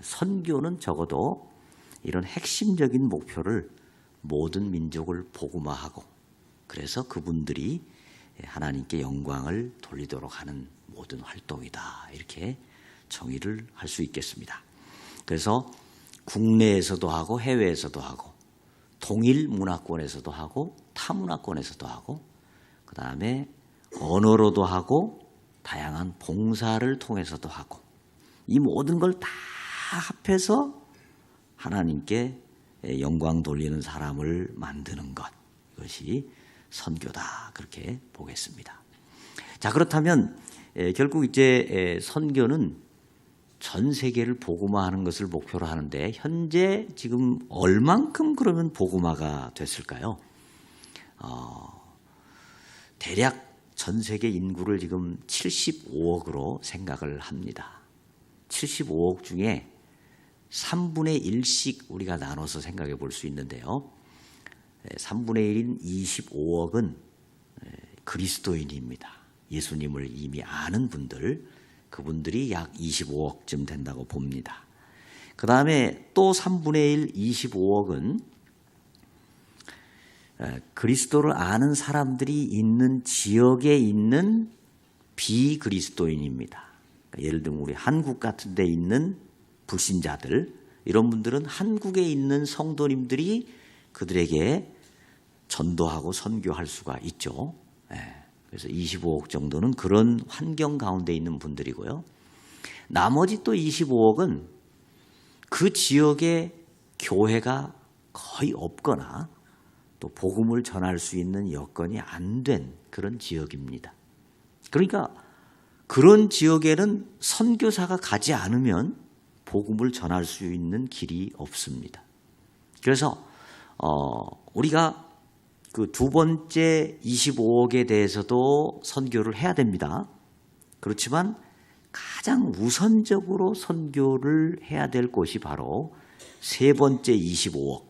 선교는 적어도 이런 핵심적인 목표를 모든 민족을 복음화하고 그래서 그분들이 하나님께 영광을 돌리도록 하는 모든 활동이다. 이렇게 정의를 할 수 있겠습니다. 그래서 국내에서도 하고 해외에서도 하고 동일 문화권에서도 하고 타문화권에서도 하고 그 다음에 언어로도 하고 다양한 봉사를 통해서도 하고 이 모든 걸 다 합해서 하나님께 영광 돌리는 사람을 만드는 것 이것이 선교다 그렇게 보겠습니다. 자 그렇다면 결국 이제 선교는 전 세계를 복음화하는 것을 목표로 하는데 현재 지금 얼만큼 그러면 복음화가 됐을까요? 대략 전 세계 인구를 지금 75억으로 생각을 합니다. 75억 중에 3분의 1씩 우리가 나눠서 생각해 볼 수 있는데요. 3분의 1인 25억은 그리스도인입니다. 예수님을 이미 아는 분들, 그분들이 약 25억쯤 된다고 봅니다. 그 다음에 또 3분의 1, 25억은 그리스도를 아는 사람들이 있는 지역에 있는 비그리스도인입니다. 그러니까 예를 들면 우리 한국 같은 데 있는 불신자들 이런 분들은 한국에 있는 성도님들이 그들에게 전도하고 선교할 수가 있죠. 그래서 25억 정도는 그런 환경 가운데 있는 분들이고요. 나머지 또 25억은 그 지역에 교회가 거의 없거나 또 복음을 전할 수 있는 여건이 안 된 그런 지역입니다. 그러니까 그런 지역에는 선교사가 가지 않으면 복음을 전할 수 있는 길이 없습니다. 그래서 우리가 그 두 번째 25억에 대해서도 선교를 해야 됩니다. 그렇지만 가장 우선적으로 선교를 해야 될 곳이 바로 세 번째 25억,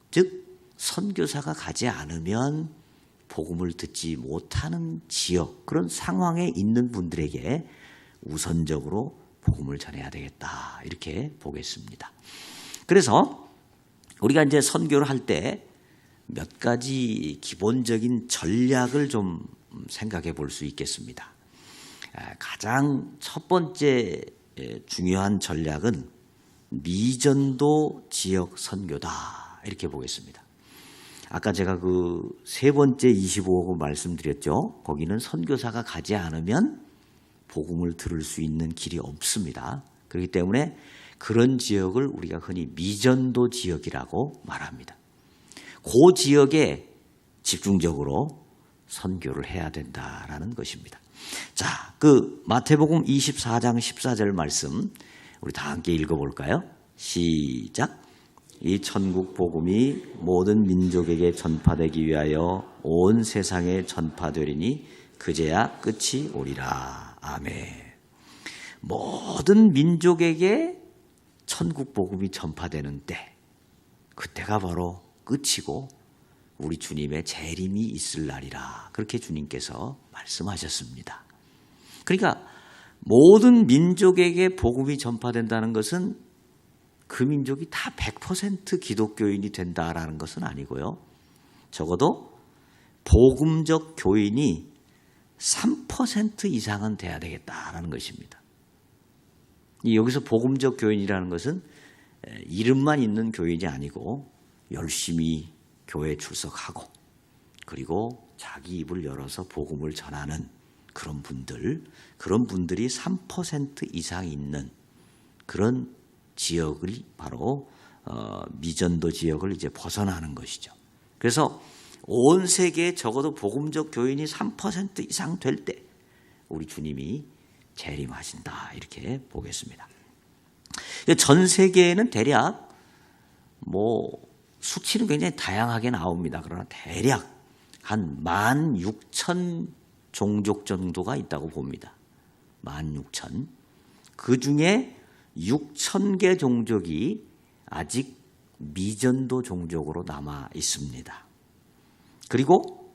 즉 선교사가 가지 않으면 복음을 듣지 못하는 지역, 그런 상황에 있는 분들에게 우선적으로 복음을 전해야 되겠다 이렇게 보겠습니다. 그래서 우리가 이제 선교를 할 때 몇 가지 기본적인 전략을 좀 생각해 볼 수 있겠습니다. 가장 첫 번째 중요한 전략은 미전도 지역 선교다 이렇게 보겠습니다. 아까 제가 그 세 번째 25억 말씀드렸죠. 거기는 선교사가 가지 않으면 복음을 들을 수 있는 길이 없습니다. 그렇기 때문에 그런 지역을 우리가 흔히 미전도 지역이라고 말합니다. 그 지역에 집중적으로 선교를 해야 된다라는 것입니다. 자, 그 마태복음 24장 14절 말씀 우리 다 함께 읽어볼까요? 시작. 이 천국 복음이 모든 민족에게 전파되기 위하여 온 세상에 전파되리니 그제야 끝이 오리라. 아멘. 모든 민족에게 천국 복음이 전파되는 때, 그때가 바로 끝이고 우리 주님의 재림이 있을 날이라. 그렇게 주님께서 말씀하셨습니다. 그러니까 모든 민족에게 복음이 전파된다는 것은 그 민족이 다 100% 기독교인이 된다라는 것은 아니고요. 적어도 복음적 교인이 3% 이상은 돼야 되겠다라는 것입니다. 여기서 복음적 교인이라는 것은 이름만 있는 교인이 아니고 열심히 교회에 출석하고 그리고 자기 입을 열어서 복음을 전하는 그런 분들이 3% 이상 있는 그런 지역을 바로 미전도 지역을 이제 벗어나는 것이죠. 그래서 온 세계에 적어도 복음적 교인이 3% 이상 될 때 우리 주님이 재림하신다 이렇게 보겠습니다. 전 세계에는 대략 수치는 굉장히 다양하게 나옵니다. 그러나 대략 한 16,000 종족 정도가 있다고 봅니다. 16,000. 그 중에 6,000개 종족이 아직 미전도 종족으로 남아 있습니다. 그리고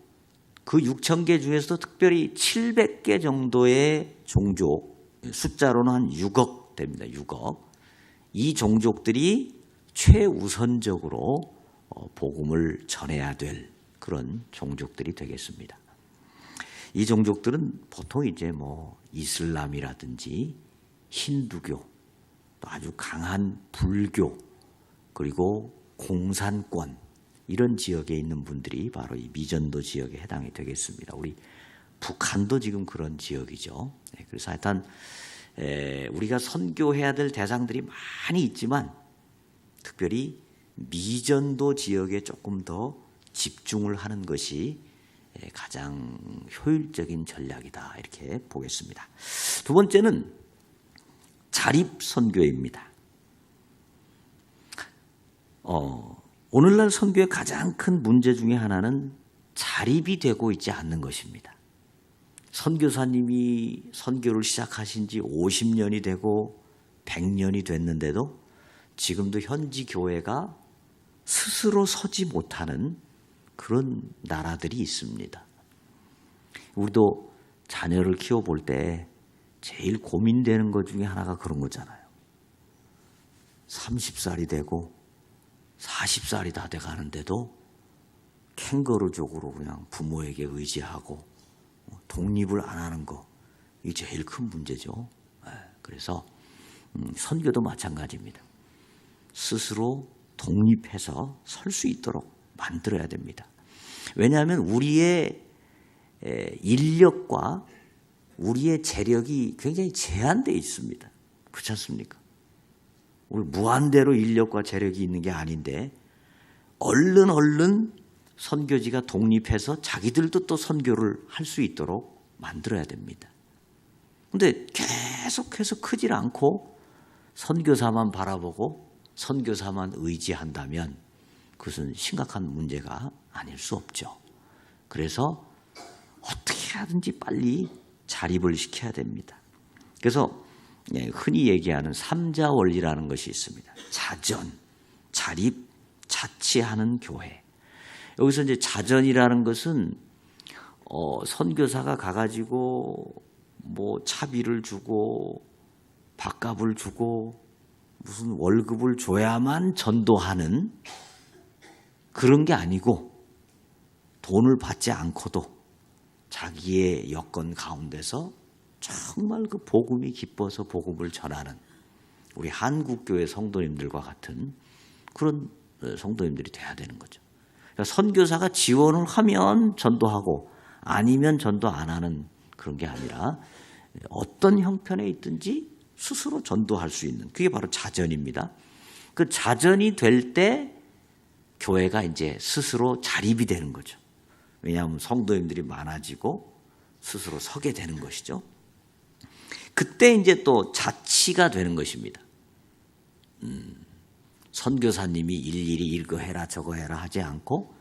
그 6,000개 중에서도 특별히 700개 정도의 종족, 숫자로는 한 6억 됩니다. 6억. 이 종족들이 최우선적으로 복음을 전해야 될 그런 종족들이 되겠습니다. 이 종족들은 보통 이제 뭐 이슬람이라든지 힌두교, 또 아주 강한 불교, 그리고 공산권 이런 지역에 있는 분들이 바로 이 미전도 지역에 해당이 되겠습니다. 우리 북한도 지금 그런 지역이죠. 그래서 하여튼 우리가 선교해야 될 대상들이 많이 있지만 특별히 미전도 지역에 조금 더 집중을 하는 것이 가장 효율적인 전략이다 이렇게 보겠습니다. 두 번째는 자립선교입니다. 오늘날 선교의 가장 큰 문제 중에 하나는 자립이 되고 있지 않는 것입니다. 선교사님이 선교를 시작하신 지 50년이 되고 100년이 됐는데도 지금도 현지 교회가 스스로 서지 못하는 그런 나라들이 있습니다. 우리도 자녀를 키워볼 때 제일 고민되는 것 중에 하나가 그런 거잖아요. 30살이 되고 40살이 다 돼가는데도 캥거루족으로 그냥 부모에게 의지하고 독립을 안 하는 거, 이게 제일 큰 문제죠. 그래서 선교도 마찬가지입니다. 스스로 독립해서 설 수 있도록 만들어야 됩니다. 왜냐하면 우리의 인력과 우리의 재력이 굉장히 제한되어 있습니다. 그렇지 않습니까? 우리 무한대로 인력과 재력이 있는 게 아닌데 얼른 선교지가 독립해서 자기들도 또 선교를 할 수 있도록 만들어야 됩니다. 그런데 계속해서 크질 않고 선교사만 바라보고 선교사만 의지한다면 그것은 심각한 문제가 아닐 수 없죠. 그래서 어떻게 하든지 빨리 자립을 시켜야 됩니다. 그래서 흔히 얘기하는 삼자 원리라는 것이 있습니다. 자전, 자립, 자치하는 교회. 여기서 이제 자전이라는 것은 선교사가 가가지고 뭐 차비를 주고 밥값을 주고 무슨 월급을 줘야만 전도하는 그런 게 아니고 돈을 받지 않고도 자기의 여건 가운데서 정말 그 복음이 기뻐서 복음을 전하는 우리 한국교회 성도님들과 같은 그런 성도님들이 돼야 되는 거죠. 그러니까 선교사가 지원을 하면 전도하고 아니면 전도 안 하는 그런 게 아니라 어떤 형편에 있든지 스스로 전도할 수 있는 그게 바로 자전입니다. 그 자전이 될 때 교회가 이제 스스로 자립이 되는 거죠. 왜냐하면 성도님들이 많아지고 스스로 서게 되는 것이죠. 그때 이제 또 자치가 되는 것입니다. 선교사님이 일일이 이거 해라 저거 해라 하지 않고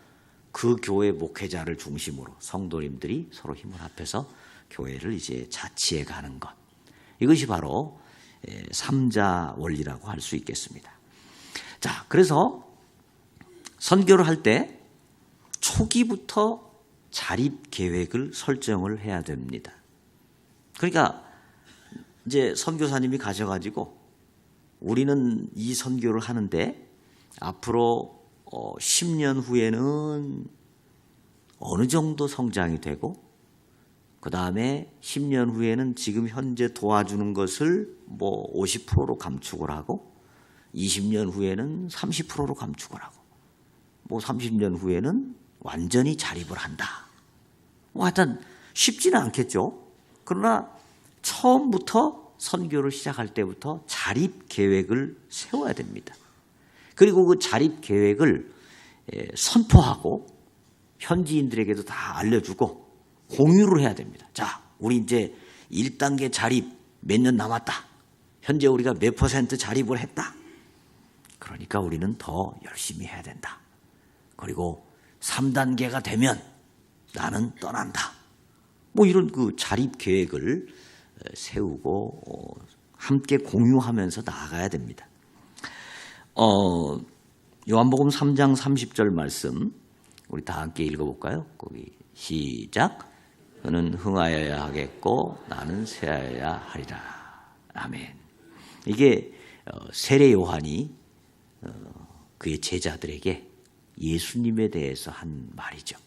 그 교회 목회자를 중심으로 성도님들이 서로 힘을 합해서 교회를 이제 자치해 가는 것. 이것이 바로 삼자 원리라고 할 수 있겠습니다. 자, 그래서 선교를 할 때 초기부터 자립 계획을 설정을 해야 됩니다. 그러니까 이제 선교사님이 가셔가지고 우리는 이 선교를 하는데 앞으로 10년 후에는 어느 정도 성장이 되고 그 다음에 10년 후에는 지금 현재 도와주는 것을 뭐 50%로 감축을 하고 20년 후에는 30%로 감축을 하고 뭐 30년 후에는 완전히 자립을 한다. 뭐 하여튼 쉽지는 않겠죠. 그러나 처음부터 선교를 시작할 때부터 자립 계획을 세워야 됩니다. 그리고 그 자립 계획을 선포하고 현지인들에게도 다 알려주고 공유를 해야 됩니다. 자, 우리 이제 1단계 자립 몇 년 남았다. 현재 우리가 몇 % 자립을 했다. 그러니까 우리는 더 열심히 해야 된다. 그리고 3단계가 되면 나는 떠난다. 뭐 이런 그 자립 계획을 세우고 함께 공유하면서 나아가야 됩니다. 요한복음 3장 30절 말씀 우리 다 함께 읽어볼까요? 거기 시작. 그는 흥하여야 하겠고 나는 쇠하여야 하리라. 아멘. 이게 세례 요한이 그의 제자들에게 예수님에 대해서 한 말이죠.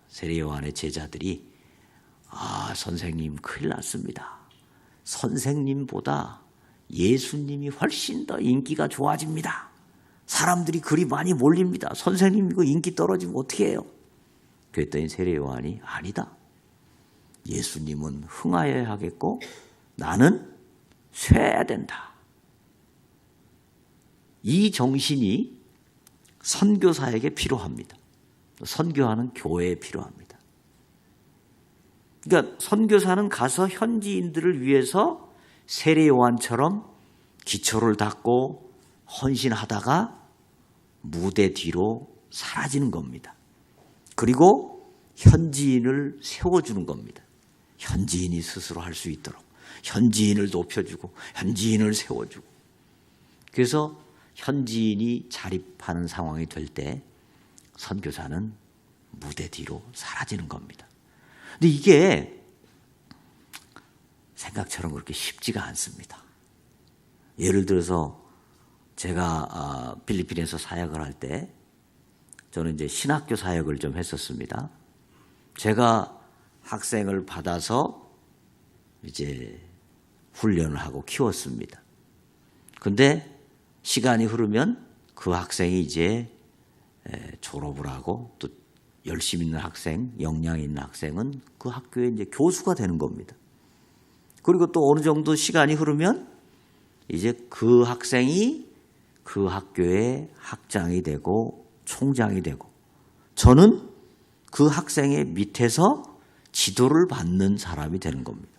세례 요한의 제자들이 선생님 큰일 났습니다. 선생님보다 예수님이 훨씬 더 인기가 좋아집니다. 사람들이 그리 많이 몰립니다. 선생님 이거 인기 떨어지면 어떻게 해요? 그랬더니 세례 요한이 아니다. 예수님은 흥하여야 하겠고 나는 쇠야 된다. 이 정신이 선교사에게 필요합니다. 선교하는 교회에 필요합니다. 그러니까 선교사는 가서 현지인들을 위해서 세례 요한처럼 기초를 닦고 헌신하다가 무대 뒤로 사라지는 겁니다. 그리고 현지인을 세워주는 겁니다. 현지인이 스스로 할 수 있도록 현지인을 높여주고 현지인을 세워주고 그래서 현지인이 자립하는 상황이 될 때 선교사는 무대 뒤로 사라지는 겁니다. 근데 이게 생각처럼 그렇게 쉽지가 않습니다. 예를 들어서 제가 필리핀에서 사역을 할 때 저는 이제 신학교 사역을 좀 했었습니다. 제가 학생을 받아서 이제 훈련을 하고 키웠습니다. 근데 시간이 흐르면 그 학생이 이제 졸업을 하고 또 열심 있는 학생, 역량 있는 학생은 그 학교에 이제 교수가 되는 겁니다. 그리고 또 어느 정도 시간이 흐르면 이제 그 학생이 그 학교의 학장이 되고 총장이 되고 저는 그 학생의 밑에서 지도를 받는 사람이 되는 겁니다.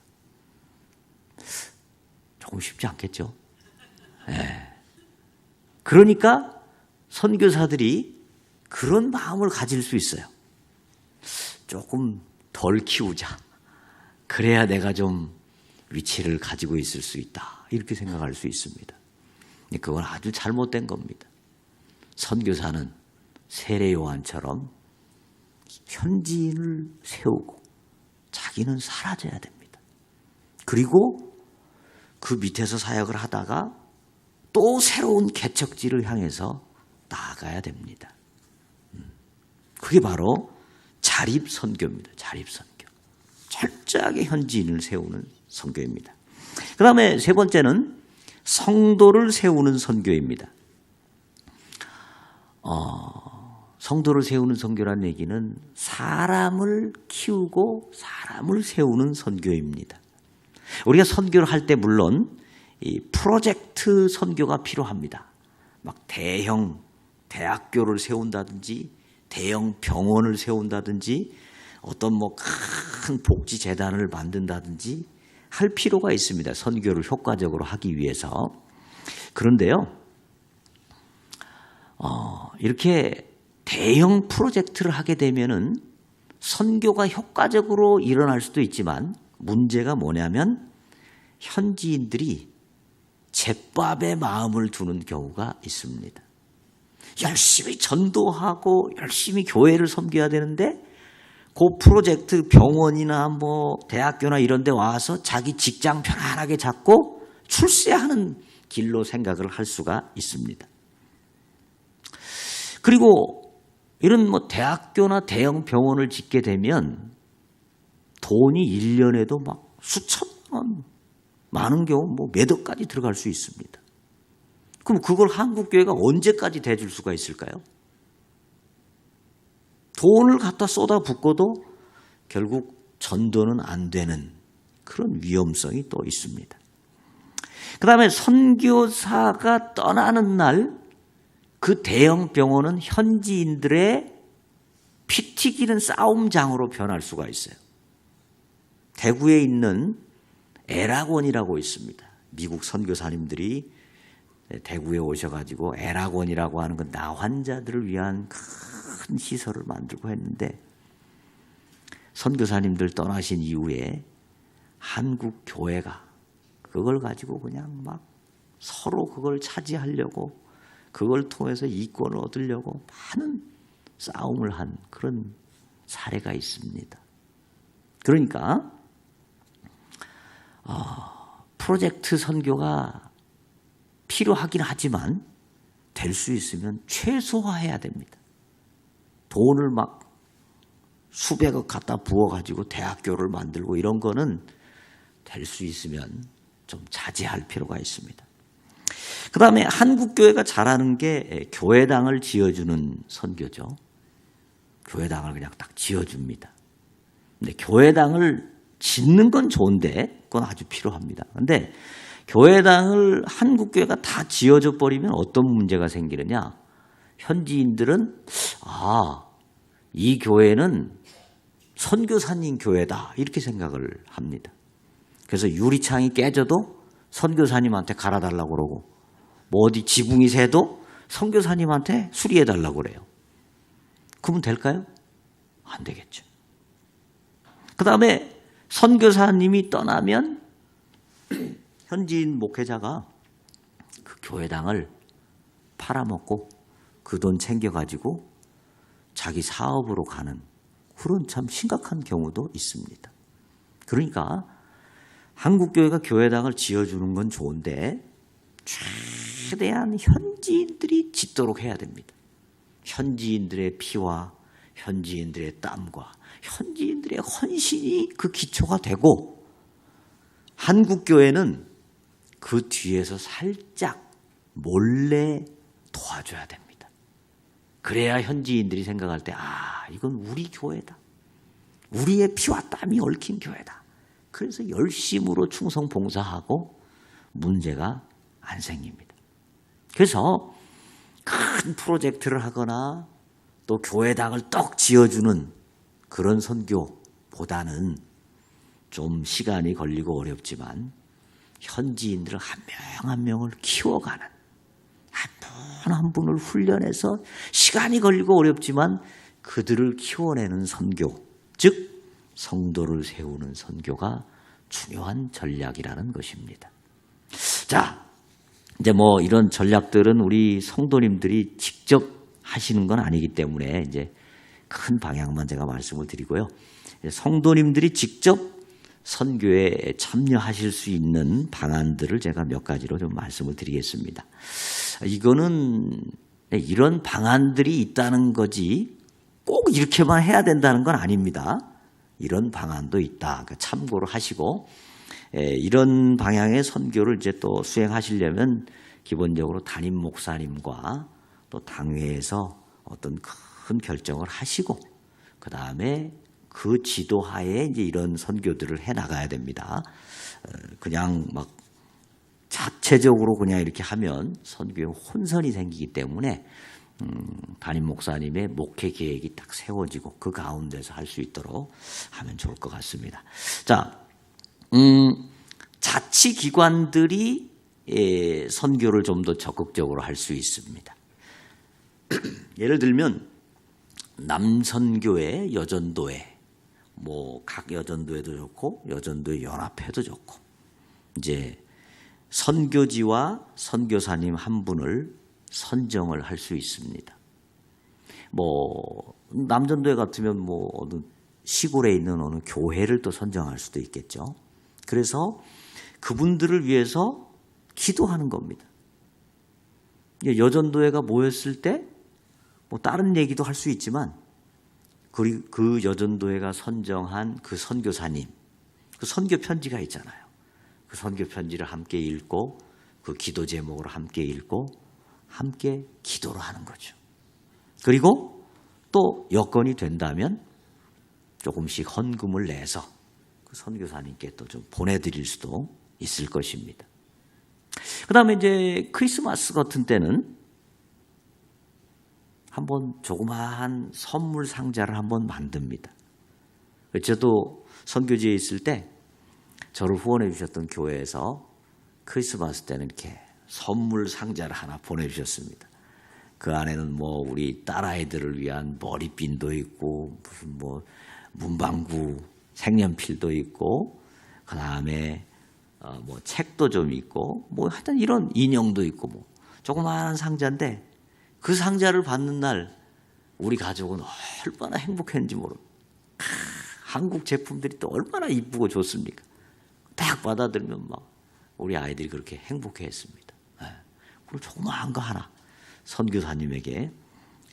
조금 쉽지 않겠죠? 네. 그러니까 선교사들이 그런 마음을 가질 수 있어요. 조금 덜 키우자. 그래야 내가 좀 위치를 가지고 있을 수 있다. 이렇게 생각할 수 있습니다. 그건 아주 잘못된 겁니다. 선교사는 세례 요한처럼 현지인을 세우고 자기는 사라져야 됩니다. 그리고 그 밑에서 사역을 하다가 또 새로운 개척지를 향해서 나아가야 됩니다. 그게 바로 자립선교입니다. 자립선교. 철저하게 현지인을 세우는 선교입니다. 그 다음에 세 번째는 성도를 세우는 선교입니다. 성도를 세우는 선교라는 얘기는 사람을 키우고 사람을 세우는 선교입니다. 우리가 선교를 할 때 물론 이 프로젝트 선교가 필요합니다. 막 대형 대학교를 세운다든지 대형 병원을 세운다든지 어떤 뭐 큰 복지 재단을 만든다든지 할 필요가 있습니다. 선교를 효과적으로 하기 위해서. 그런데요, 이렇게 대형 프로젝트를 하게 되면은 선교가 효과적으로 일어날 수도 있지만 문제가 뭐냐면 현지인들이 잿밥에 마음을 두는 경우가 있습니다. 열심히 전도하고 열심히 교회를 섬겨야 되는데 그 프로젝트 병원이나 뭐 대학교나 이런 데 와서 자기 직장 편안하게 잡고 출세하는 길로 생각을 할 수가 있습니다. 그리고 이런 뭐 대학교나 대형 병원을 짓게 되면 돈이 1년에도 막 수천만 원, 많은 경우 뭐 몇 억까지 들어갈 수 있습니다. 그럼 그걸 한국교회가 언제까지 대줄 수가 있을까요? 돈을 갖다 쏟아붓고도 결국 전도는 안 되는 그런 위험성이 또 있습니다. 그 다음에 선교사가 떠나는 날 그 대형 병원은 현지인들의 피 튀기는 싸움장으로 변할 수가 있어요. 대구에 있는 에락원이라고 있습니다. 미국 선교사님들이 대구에 오셔가지고 에락원이라고 하는 건 나환자들을 위한 큰 시설을 만들고 했는데 선교사님들 떠나신 이후에 한국 교회가 그걸 가지고 그냥 막 서로 그걸 차지하려고 그걸 통해서 이권을 얻으려고 많은 싸움을 한 그런 사례가 있습니다. 그러니까 프로젝트 선교가 필요하긴 하지만 될 수 있으면 최소화해야 됩니다. 돈을 막 수백억 갖다 부어가지고 대학교를 만들고 이런 거는 될 수 있으면 좀 자제할 필요가 있습니다. 그 다음에 한국교회가 잘하는 게 교회당을 지어주는 선교죠. 교회당을 그냥 딱 지어줍니다. 근데 교회당을 짓는 건 좋은데 그건 아주 필요합니다. 근데 교회당을 한국교회가 다 지어져 버리면 어떤 문제가 생기느냐. 현지인들은 이 교회는 선교사님 교회다 이렇게 생각을 합니다. 그래서 유리창이 깨져도 선교사님한테 갈아달라고 그러고 뭐 어디 지붕이 새도 선교사님한테 수리해달라고 그래요. 그러면 될까요? 안 되겠죠. 그 다음에 선교사님이 떠나면 현지인 목회자가 그 교회당을 팔아먹고 그 돈 챙겨가지고 자기 사업으로 가는 그런 참 심각한 경우도 있습니다. 그러니까 한국교회가 교회당을 지어주는 건 좋은데 최대한 현지인들이 짓도록 해야 됩니다. 현지인들의 피와 현지인들의 땀과 현지인들의 헌신이 그 기초가 되고 한국교회는 그 뒤에서 살짝 몰래 도와줘야 됩니다. 그래야 현지인들이 생각할 때 이건 우리 교회다. 우리의 피와 땀이 얽힌 교회다. 그래서 열심으로 충성 봉사하고 문제가 안 생깁니다. 그래서 큰 프로젝트를 하거나 또 교회당을 떡 지어주는 그런 선교보다는 좀 시간이 걸리고 어렵지만 현지인들을 한 명 한 명을 키워가는 한 분 한 분을 훈련해서 시간이 걸리고 어렵지만 그들을 키워내는 선교, 즉 성도를 세우는 선교가 중요한 전략이라는 것입니다. 자, 이제 뭐 이런 전략들은 우리 성도님들이 직접 하시는 건 아니기 때문에 이제 큰 방향만 제가 말씀을 드리고요. 성도님들이 직접 선교에 참여하실 수 있는 방안들을 제가 몇 가지로 좀 말씀을 드리겠습니다. 이거는 이런 방안들이 있다는 거지 꼭 이렇게만 해야 된다는 건 아닙니다. 이런 방안도 있다. 참고를 하시고 이런 방향의 선교를 이제 또 수행하시려면 기본적으로 담임 목사님과 또 당회에서 어떤 큰 결정을 하시고 그 다음에 그 지도하에 이제 이런 선교들을 해 나가야 됩니다. 그냥 막 자체적으로 그냥 이렇게 하면 선교에 혼선이 생기기 때문에 담임 목사님의 목회 계획이 딱 세워지고 그 가운데서 할 수 있도록 하면 좋을 것 같습니다. 자, 자치기관들이 선교를 좀 더 적극적으로 할 수 있습니다. 예를 들면 남선교회, 여전도회, 뭐 각 여전도회도 좋고 여전도회 연합회도 좋고 이제 선교지와 선교사님 한 분을 선정을 할 수 있습니다. 뭐 남전도회 같으면 뭐 어느 시골에 있는 어느 교회를 또 선정할 수도 있겠죠. 그래서 그분들을 위해서 기도하는 겁니다. 여전도회가 모였을 때 뭐 다른 얘기도 할 수 있지만 그 여전도회가 선정한 그 선교사님, 그 선교 편지가 있잖아요. 그 선교 편지를 함께 읽고 그 기도 제목을 함께 읽고 함께 기도를 하는 거죠. 그리고 또 여건이 된다면 조금씩 헌금을 내서 그 선교사님께 또 좀 보내드릴 수도 있을 것입니다. 그 다음에 이제 크리스마스 같은 때는 한번 조그마한 선물 상자를 한번 만듭니다. 저도 선교지에 있을 때 저를 후원해 주셨던 교회에서 크리스마스 때는 이렇게 선물 상자를 하나 보내주셨습니다. 그 안에는 뭐 우리 딸아이들을 위한 머리핀도 있고 무슨 뭐 문방구 색연필도 있고 그 다음에 뭐 책도 좀 있고 뭐 하여튼 이런 인형도 있고 뭐 조그마한 상자인데 그 상자를 받는 날 우리 가족은 얼마나 행복했는지 모릅니다. 한국 제품들이 또 얼마나 이쁘고 좋습니까? 딱 받아들면 막 우리 아이들이 그렇게 행복해했습니다. 그리고 조그마한 거 하나 선교사님에게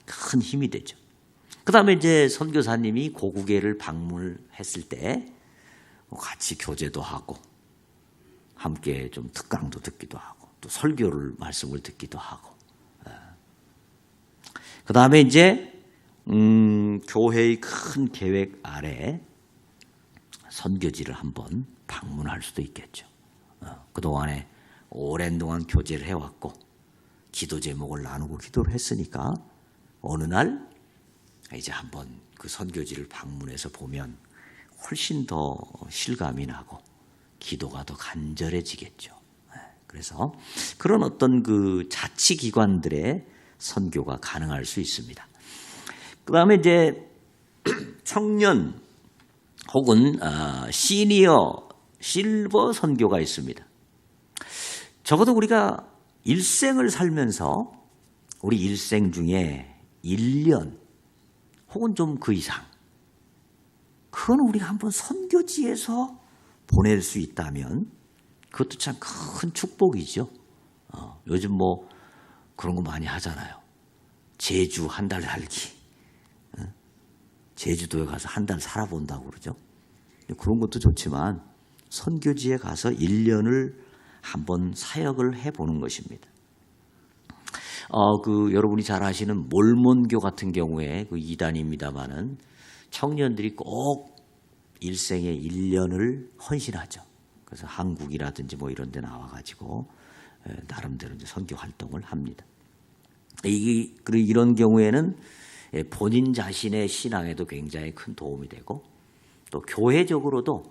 큰 힘이 되죠. 그 다음에 이제 선교사님이 고국에를 방문을 했을 때 같이 교제도 하고 함께 좀 특강도 듣기도 하고 또 설교를 말씀을 듣기도 하고 그 다음에 이제 교회의 큰 계획 아래 선교지를 한번 방문할 수도 있겠죠. 그동안에 오랜 동안 교제를 해왔고 기도 제목을 나누고 기도를 했으니까 어느 날 이제 한번 그 선교지를 방문해서 보면 훨씬 더 실감이 나고 기도가 더 간절해지겠죠. 그래서 그런 어떤 그 자치기관들의 선교가 가능할 수 있습니다. 그 다음에 이제 청년 혹은 시니어 실버 선교가 있습니다. 적어도 우리가 일생을 살면서 우리 일생 중에 1년 혹은 좀 그 이상 그건 우리가 한번 선교지에서 보낼 수 있다면 그것도 참 큰 축복이죠. 요즘 뭐 그런 거 많이 하잖아요. 제주 한 달 살기. 제주도에 가서 한 달 살아본다고 그러죠. 그런 것도 좋지만 선교지에 가서 1년을 한번 사역을 해보는 것입니다. 여러분이 잘 아시는 몰몬교 같은 경우에 그 이단입니다마는 청년들이 꼭 일생에 1년을 헌신하죠. 그래서 한국이라든지 뭐 이런 데 나와가지고 나름대로 이제 선교 활동을 합니다. 그리고 이런 경우에는 본인 자신의 신앙에도 굉장히 큰 도움이 되고 또 교회적으로도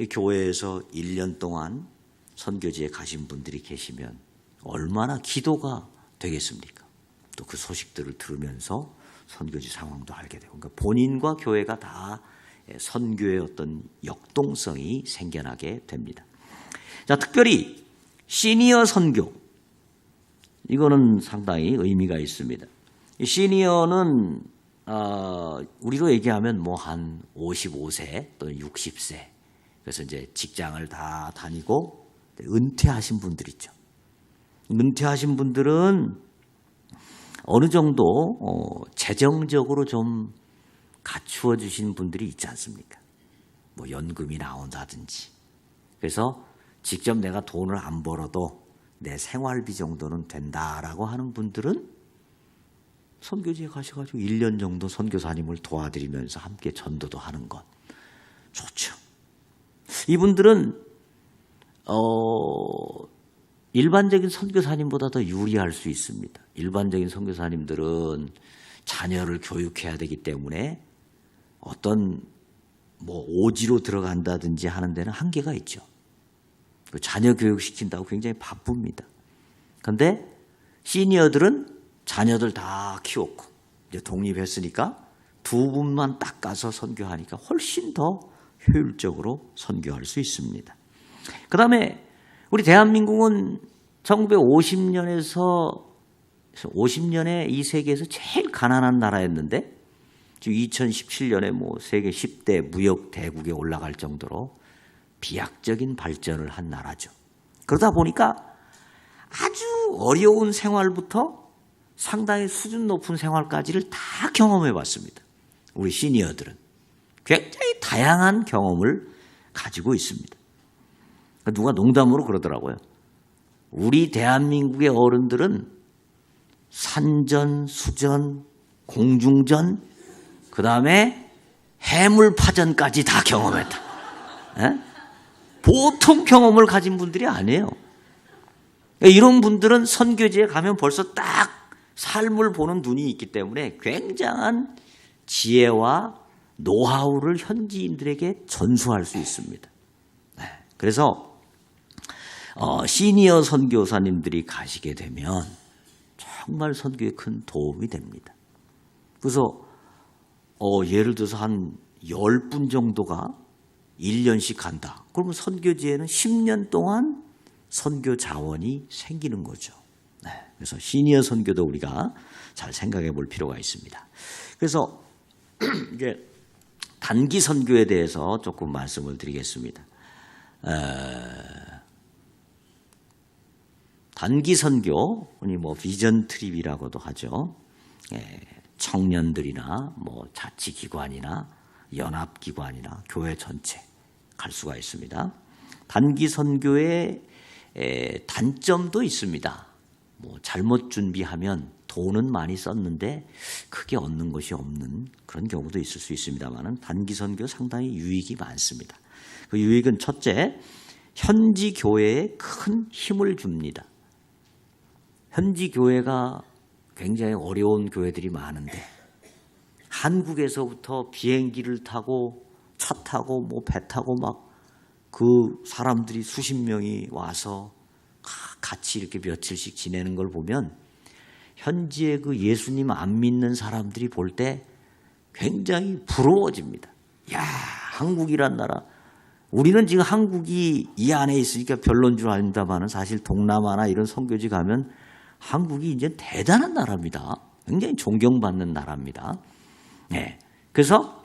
교회에서 1년 동안 선교지에 가신 분들이 계시면 얼마나 기도가 되겠습니까? 또 그 소식들을 들으면서 선교지 상황도 알게 되고 그러니까 본인과 교회가 다 선교의 어떤 역동성이 생겨나게 됩니다. 자, 특별히 시니어 선교 이거는 상당히 의미가 있습니다. 이 시니어는 우리로 얘기하면 뭐 한 55세 또는 60세 그래서 이제 직장을 다 다니고 은퇴하신 분들 있죠. 은퇴하신 분들은 어느 정도 재정적으로 좀 갖추어 주신 분들이 있지 않습니까? 뭐 연금이 나온다든지. 그래서 직접 내가 돈을 안 벌어도 내 생활비 정도는 된다라고 하는 분들은 선교지에 가셔가지고 1년 정도 선교사님을 도와드리면서 함께 전도도 하는 것 좋죠. 이분들은 일반적인 선교사님보다 더 유리할 수 있습니다. 일반적인 선교사님들은 자녀를 교육해야 되기 때문에 어떤 뭐 오지로 들어간다든지 하는 데는 한계가 있죠. 자녀 교육시킨다고 굉장히 바쁩니다. 그런데 시니어들은 자녀들 다 키웠고 이제 독립했으니까 두 분만 딱 가서 선교하니까 훨씬 더 효율적으로 선교할 수 있습니다. 그 다음에 우리 대한민국은 1950년에서 50년에 이 세계에서 제일 가난한 나라였는데 지금 2017년에 뭐 세계 10대 무역 대국에 올라갈 정도로 비약적인 발전을 한 나라죠. 그러다 보니까 아주 어려운 생활부터 상당히 수준 높은 생활까지를 다 경험해 봤습니다. 우리 시니어들은 굉장히 다양한 경험을 가지고 있습니다. 누가 농담으로 그러더라고요. 우리 대한민국의 어른들은 산전, 수전, 공중전, 그 다음에 해물파전까지 다 경험했다. 에? 보통 경험을 가진 분들이 아니에요. 이런 분들은 선교지에 가면 벌써 딱 삶을 보는 눈이 있기 때문에 굉장한 지혜와 노하우를 현지인들에게 전수할 수 있습니다. 그래서 시니어 선교사님들이 가시게 되면 정말 선교에 큰 도움이 됩니다. 그래서 예를 들어서 한 10분 정도가 1년씩 간다. 그러면 선교지에는 10년 동안 선교 자원이 생기는 거죠. 그래서 시니어 선교도 우리가 잘 생각해 볼 필요가 있습니다. 그래서 이제 단기 선교에 대해서 조금 말씀을 드리겠습니다. 단기 선교, 흔히 뭐 비전 트립이라고도 하죠. 청년들이나 뭐 자치기관이나 연합기관이나 교회 전체 갈 수가 있습니다. 단기 선교의 단점도 있습니다. 뭐 잘못 준비하면 돈은 많이 썼는데 크게 얻는 것이 없는 그런 경우도 있을 수 있습니다만 단기 선교 상당히 유익이 많습니다. 그 유익은 첫째, 현지 교회에 큰 힘을 줍니다. 현지 교회가 굉장히 어려운 교회들이 많은데 한국에서부터 비행기를 타고 차 타고 뭐 배 타고 막 그 사람들이 수십 명이 와서 같이 이렇게 며칠씩 지내는 걸 보면 현지의 그 예수님 안 믿는 사람들이 볼 때 굉장히 부러워집니다. 야, 한국이란 나라. 우리는 지금 한국이 이 안에 있으니까 별론 줄 압니다만 사실 동남아나 이런 선교지 가면 한국이 이제 대단한 나라입니다. 굉장히 존경받는 나라입니다. 네. 그래서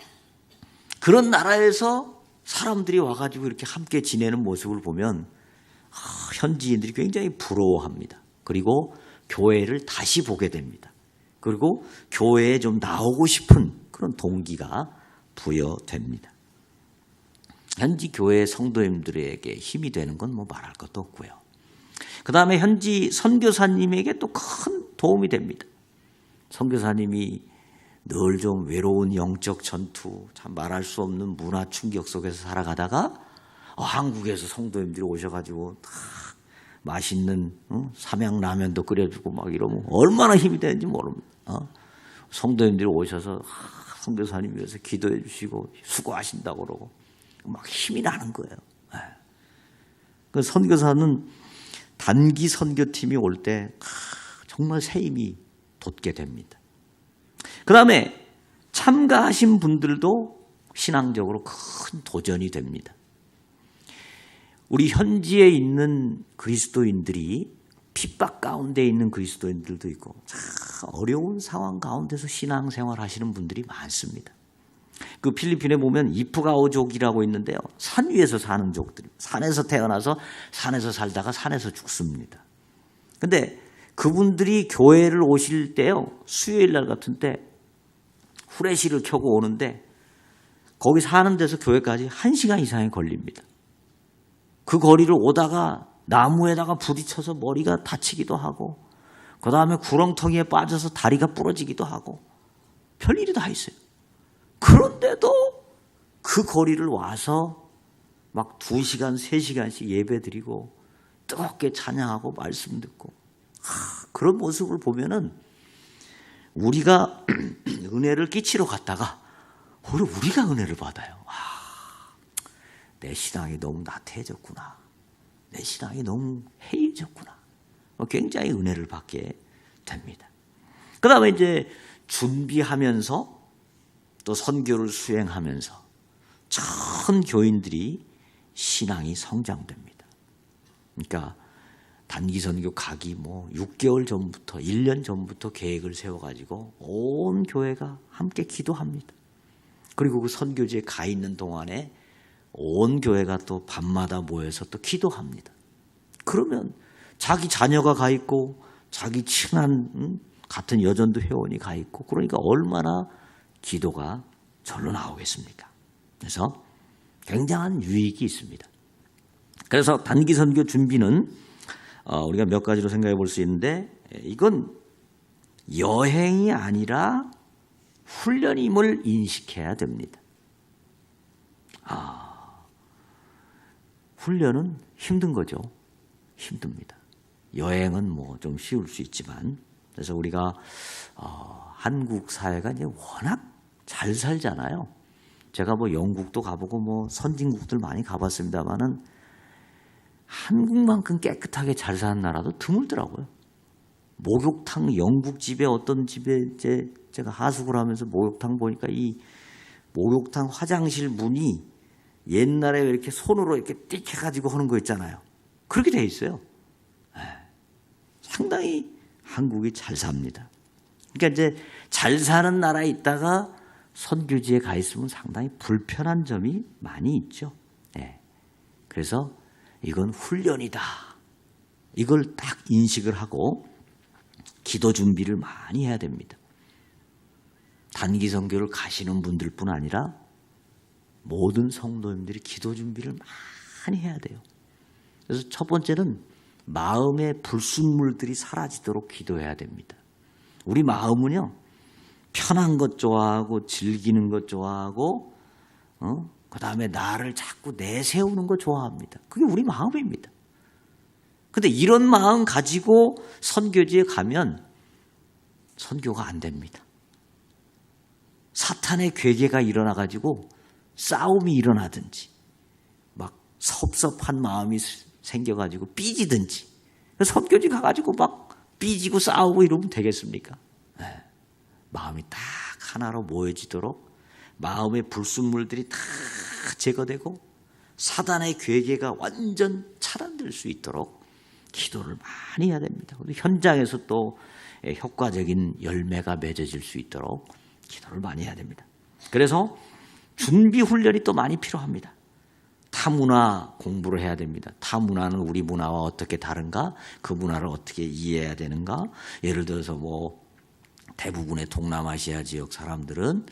그런 나라에서 사람들이 와가지고 이렇게 함께 지내는 모습을 보면 현지인들이 굉장히 부러워합니다. 그리고 교회를 다시 보게 됩니다. 그리고 교회에 좀 나오고 싶은 그런 동기가 부여됩니다. 현지 교회 성도님들에게 힘이 되는 건 뭐 말할 것도 없고요. 그 다음에 현지 선교사님에게 또 큰 도움이 됩니다. 선교사님이 늘 좀 외로운 영적 전투, 참 말할 수 없는 문화 충격 속에서 살아가다가 한국에서 성도님들이 오셔가지고 맛있는 삼양라면도 끓여주고 막 이러면 얼마나 힘이 되는지 모릅니다. 성도님들이 오셔서 선교사님 위해서 기도해 주시고 수고하신다고 그러고 막 힘이 나는 거예요. 그 선교사는 단기 선교팀이 올 때 정말 새 힘이 돋게 됩니다. 그 다음에 참가하신 분들도 신앙적으로 큰 도전이 됩니다. 우리 현지에 있는 그리스도인들이 핍박 가운데 있는 그리스도인들도 있고 참 어려운 상황 가운데서 신앙생활 하시는 분들이 많습니다. 그 필리핀에 보면 이프가오족이라고 있는데요. 산 위에서 사는 족들이 산에서 태어나서 산에서 살다가 산에서 죽습니다. 근데 그분들이 교회를 오실 때요. 수요일 날 같은 때 후레쉬를 켜고 오는데 거기 사는 데서 교회까지 1시간 이상이 걸립니다. 그 거리를 오다가 나무에다가 부딪혀서 머리가 다치기도 하고 그 다음에 구렁텅이에 빠져서 다리가 부러지기도 하고 별일이 다 있어요. 그런데도 그 거리를 와서 막 2시간, 3시간씩 예배 드리고 뜨겁게 찬양하고 말씀 듣고 그런 모습을 보면은 우리가 은혜를 끼치러 갔다가 오히려 우리가 은혜를 받아요. 내 신앙이 너무 나태해졌구나. 내 신앙이 너무 해이해졌구나. 굉장히 은혜를 받게 됩니다. 그 다음에 이제 준비하면서 또 선교를 수행하면서 전 교인들이 신앙이 성장됩니다. 그러니까 단기 선교 가기 뭐 6개월 전부터 1년 전부터 계획을 세워가지고 온 교회가 함께 기도합니다. 그리고 그 선교지에 가 있는 동안에 온 교회가 또 밤마다 모여서 또 기도합니다. 그러면 자기 자녀가 가 있고 자기 친한 같은 여전도 회원이 가 있고 그러니까 얼마나 기도가 절로 나오겠습니까? 그래서 굉장한 유익이 있습니다. 그래서 단기 선교 준비는 우리가 몇 가지로 생각해 볼 수 있는데 이건 여행이 아니라 훈련임을 인식해야 됩니다. 훈련은 힘든 거죠. 힘듭니다. 여행은 뭐 좀 쉬울 수 있지만 그래서 우리가 한국 사회가 이제 워낙 잘 살잖아요. 제가 뭐 영국도 가보고 뭐 선진국들 많이 가봤습니다만은 한국만큼 깨끗하게 잘 사는 나라도 드물더라고요. 목욕탕 영국 집에 어떤 집에 이제 제가 하숙을 하면서 목욕탕 보니까 이 목욕탕 화장실 문이 옛날에 이렇게 손으로 이렇게 띡 해가지고 하는 거 있잖아요. 그렇게 돼 있어요. 상당히 한국이 잘 삽니다. 그러니까 이제 잘 사는 나라에 있다가 선교지에 가 있으면 상당히 불편한 점이 많이 있죠. 그래서 이건 훈련이다. 이걸 딱 인식을 하고 기도 준비를 많이 해야 됩니다. 단기 선교를 가시는 분들뿐 아니라 모든 성도님들이 기도 준비를 많이 해야 돼요. 그래서 첫 번째는 마음의 불순물들이 사라지도록 기도해야 됩니다. 우리 마음은요, 편한 것 좋아하고 즐기는 것 좋아하고 그 다음에 나를 자꾸 내세우는 거 좋아합니다. 그게 우리 마음입니다. 근데 이런 마음 가지고 선교지에 가면 선교가 안 됩니다. 사탄의 괴계가 일어나가지고 싸움이 일어나든지 막 섭섭한 마음이 생겨가지고 삐지든지 선교지 가가지고 막 삐지고 싸우고 이러면 되겠습니까? 네. 마음이 딱 하나로 모여지도록 마음의 불순물들이 다 제거되고 사단의 괴계가 완전 차단될 수 있도록 기도를 많이 해야 됩니다. 현장에서 또 효과적인 열매가 맺어질 수 있도록 기도를 많이 해야 됩니다. 그래서 준비 훈련이 또 많이 필요합니다. 타문화 공부를 해야 됩니다. 타문화는 우리 문화와 어떻게 다른가? 그 문화를 어떻게 이해해야 되는가? 예를 들어서 뭐 대부분의 동남아시아 지역 사람들은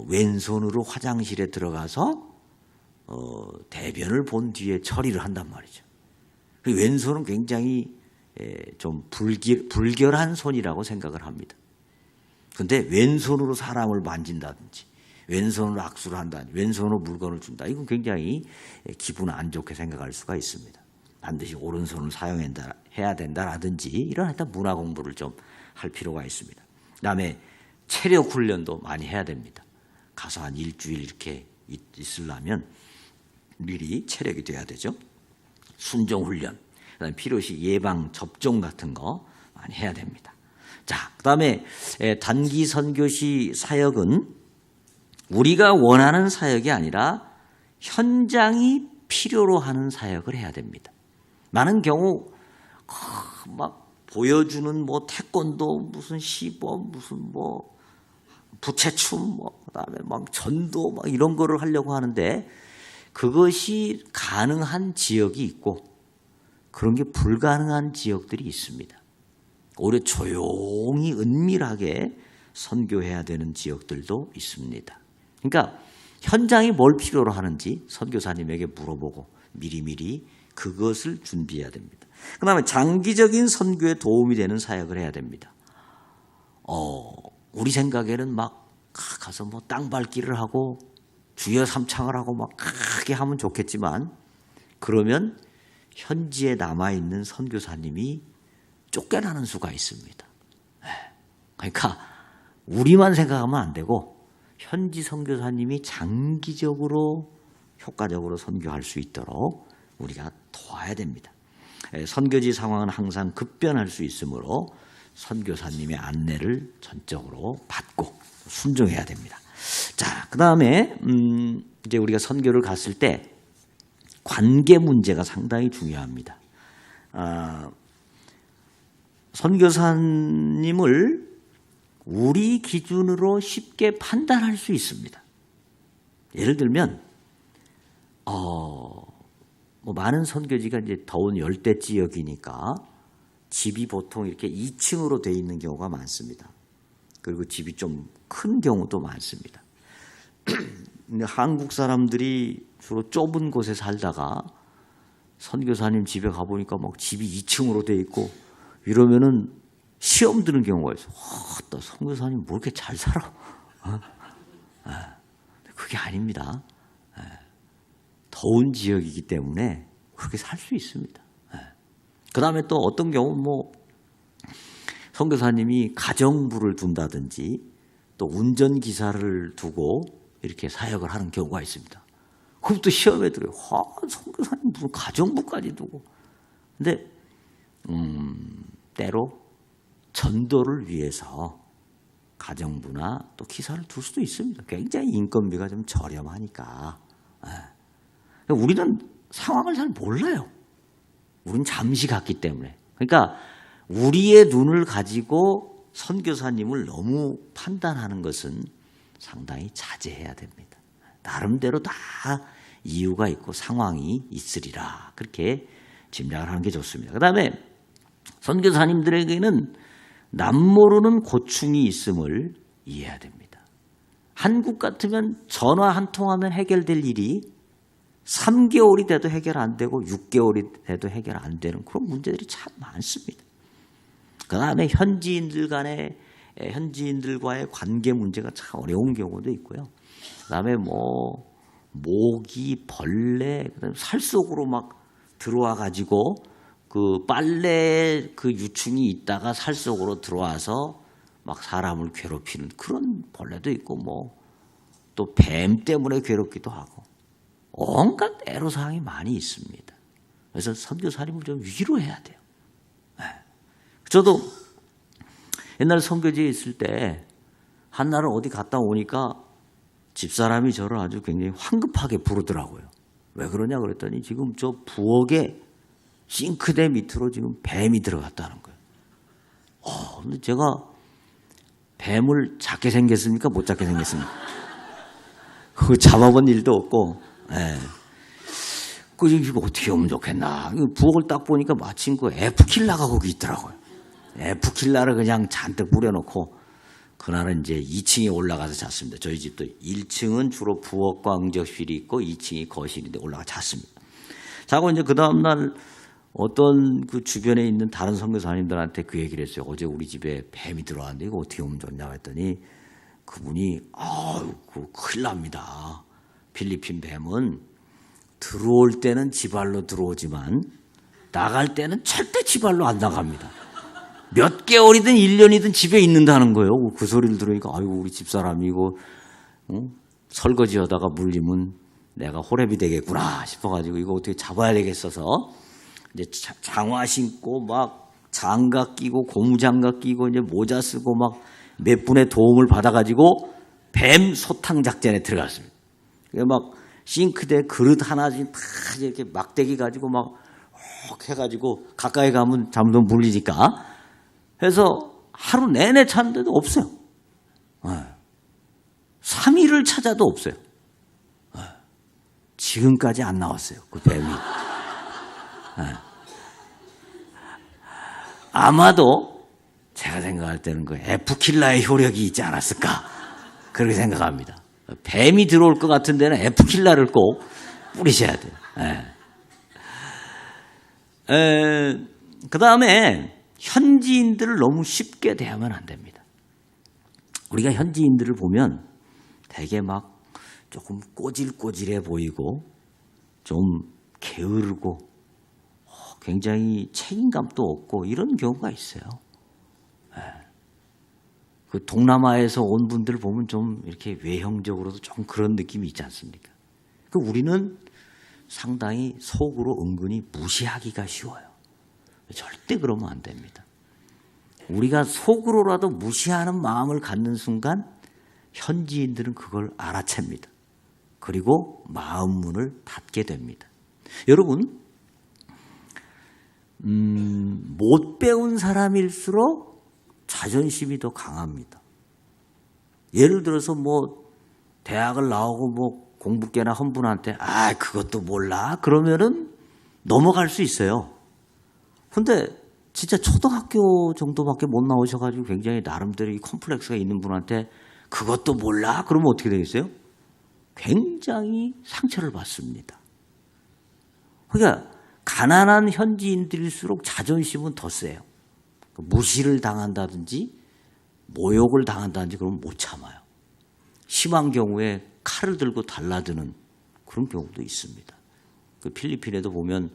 왼손으로 화장실에 들어가서 대변을 본 뒤에 처리를 한단 말이죠. 왼손은 굉장히 좀 불결한 손이라고 생각을 합니다. 그런데 왼손으로 사람을 만진다든지 왼손으로 악수를 한다든지 왼손으로 물건을 준다. 이건 굉장히 기분 안 좋게 생각할 수가 있습니다. 반드시 오른손을 사용해야 된다라든지 이런 하여튼 문화 공부를 좀 할 필요가 있습니다. 그다음에 체력 훈련도 많이 해야 됩니다. 가서 한 일주일 이렇게 있으려면 미리 체력이 돼야 되죠. 순종 훈련, 그다음에 필요시 예방 접종 같은 거 많이 해야 됩니다. 자, 그다음에 단기 선교시 사역은 우리가 원하는 사역이 아니라 현장이 필요로 하는 사역을 해야 됩니다. 많은 경우 막 보여주는 뭐 태권도 무슨 시범 무슨 뭐 부채춤 뭐 그다음에 막 전도 막 이런 거를 하려고 하는데 그것이 가능한 지역이 있고 그런 게 불가능한 지역들이 있습니다. 오히려 조용히 은밀하게 선교해야 되는 지역들도 있습니다. 그러니까 현장이 뭘 필요로 하는지 선교사님에게 물어보고 미리미리 그것을 준비해야 됩니다. 그 다음에 장기적인 선교에 도움이 되는 사역을 해야 됩니다. 우리 생각에는 막 가서 뭐 땅밟기를 하고 주여 삼창을 하고 막 크게 하면 좋겠지만 그러면 현지에 남아있는 선교사님이 쫓겨나는 수가 있습니다. 그러니까 우리만 생각하면 안 되고 현지 선교사님이 장기적으로 효과적으로 선교할 수 있도록 우리가 도와야 됩니다. 선교지 상황은 항상 급변할 수 있으므로 선교사님의 안내를 전적으로 받고 순종해야 됩니다. 자, 그 다음에 이제 우리가 선교를 갔을 때 관계 문제가 상당히 중요합니다. 선교사님을 우리 기준으로 쉽게 판단할 수 있습니다. 예를 들면 뭐 많은 선교지가 이제 더운 열대 지역이니까 집이 보통 이렇게 2층으로 되어 있는 경우가 많습니다. 그리고 집이 좀 큰 경우도 많습니다. 근데 한국 사람들이 주로 좁은 곳에 살다가 선교사님 집에 가보니까 막 집이 2층으로 되어 있고 이러면은 시험 드는 경우가 있어요. 나 선교사님 뭐 이렇게 잘 살아? 그게 아닙니다. 더운 지역이기 때문에 그렇게 살 수 있습니다. 그 다음에 또 어떤 경우 뭐 선교사님이 가정부를 둔다든지 또 운전기사를 두고 이렇게 사역을 하는 경우가 있습니다. 그럼 또 시험에 들어요. 선교사님 무슨 가정부까지 두고. 근데 때로 전도를 위해서 가정부나 또 기사를 둘 수도 있습니다. 굉장히 인건비가 좀 저렴하니까. 우리는 상황을 잘 몰라요. 우리는 잠시 갔기 때문에. 그러니까 우리의 눈을 가지고 선교사님을 너무 판단하는 것은 상당히 자제해야 됩니다. 나름대로 다 이유가 있고 상황이 있으리라. 그렇게 짐작을 하는 게 좋습니다. 그 다음에 선교사님들에게는 남모르는 고충이 있음을 이해해야 됩니다. 한국 같으면 전화 한 통하면 해결될 일이 3개월이 돼도 해결 안 되고 6개월이 돼도 해결 안 되는 그런 문제들이 참 많습니다. 그 다음에 현지인들과의 관계 문제가 참 어려운 경우도 있고요. 그 다음에 뭐 모기, 벌레, 그다음에 살 속으로 막 들어와 가지고 그 빨래 그 유충이 있다가 살 속으로 들어와서 막 사람을 괴롭히는 그런 벌레도 있고 뭐 또 뱀 때문에 괴롭기도 하고 온갖 애로사항이 많이 있습니다. 그래서 선교사님을 좀 위로해야 돼요. 네. 저도 옛날 선교지에 있을 때 한날은 어디 갔다 오니까 집사람이 저를 아주 굉장히 황급하게 부르더라고요. 왜 그러냐 그랬더니 지금 저 부엌에 싱크대 밑으로 지금 뱀이 들어갔다는 거예요. 근데 제가 뱀을 작게 생겼습니까? 못 작게 생겼습니까? 그거 잡아본 일도 없고, 예. 그 이거 어떻게 하면 좋겠나? 부엌을 딱 보니까 마침 그 F킬라가 거기 있더라고요. F킬라를 그냥 잔뜩 뿌려놓고 그날은 이제 2층에 올라가서 잤습니다. 저희 집도 1층은 주로 부엌과 응접실이 있고 2층이 거실인데 올라가 잤습니다. 자고 이제 그 다음날 어떤 그 주변에 있는 다른 선교사님들한테 그 얘기를 했어요. 어제 우리 집에 뱀이 들어왔는데 이거 어떻게 하면 좋냐고 했더니 그분이 큰일 납니다. 필리핀 뱀은 들어올 때는 지발로 들어오지만 나갈 때는 절대 지발로 안 나갑니다. 몇 개월이든 1년이든 집에 있는다는 거예요. 그 소리를 들으니까 아이고 우리 집사람이 이거 설거지 하다가 물리면 내가 호랩이 되겠구나 싶어가지고 이거 어떻게 잡아야 되겠어서 이제 장화 신고 막 장갑 끼고 고무장갑 끼고 이제 모자 쓰고 막 몇 분의 도움을 받아가지고 뱀 소탕 작전에 들어갔습니다. 막 싱크대 그릇 하나씩 다 이렇게 막대기 가지고 막 해가지고 가까이 가면 잠도 물리니까 해서 하루 내내 찾는데도 없어요. 3일을 찾아도 없어요. 지금까지 안 나왔어요. 그 뱀이. 아마도 제가 생각할 때는 그 F킬라의 효력이 있지 않았을까 그렇게 생각합니다. 뱀이 들어올 것 같은 데는 F킬라를 꼭 뿌리셔야 돼요. 그 다음에 현지인들을 너무 쉽게 대하면 안 됩니다. 우리가 현지인들을 보면 되게 막 조금 꼬질꼬질해 보이고 좀 게으르고 굉장히 책임감도 없고 이런 경우가 있어요. 그 동남아에서 온 분들 보면 좀 이렇게 외형적으로도 좀 그런 느낌이 있지 않습니까? 그 우리는 상당히 속으로 은근히 무시하기가 쉬워요. 절대 그러면 안 됩니다. 우리가 속으로라도 무시하는 마음을 갖는 순간 현지인들은 그걸 알아챕니다. 그리고 마음 문을 닫게 됩니다. 여러분, 못 배운 사람일수록 자존심이 더 강합니다. 예를 들어서 뭐 대학을 나오고 뭐 공부 꽤나 한 분한테 그것도 몰라 그러면은 넘어갈 수 있어요. 근데 진짜 초등학교 정도밖에 못 나오셔가지고 굉장히 나름대로 이 컴플렉스가 있는 분한테 그것도 몰라 그러면 어떻게 되겠어요? 굉장히 상처를 받습니다. 그러니까 가난한 현지인들일수록 자존심은 더 세요. 무시를 당한다든지 모욕을 당한다든지 그러면 못 참아요. 심한 경우에 칼을 들고 달라드는 그런 경우도 있습니다. 그 필리핀에도 보면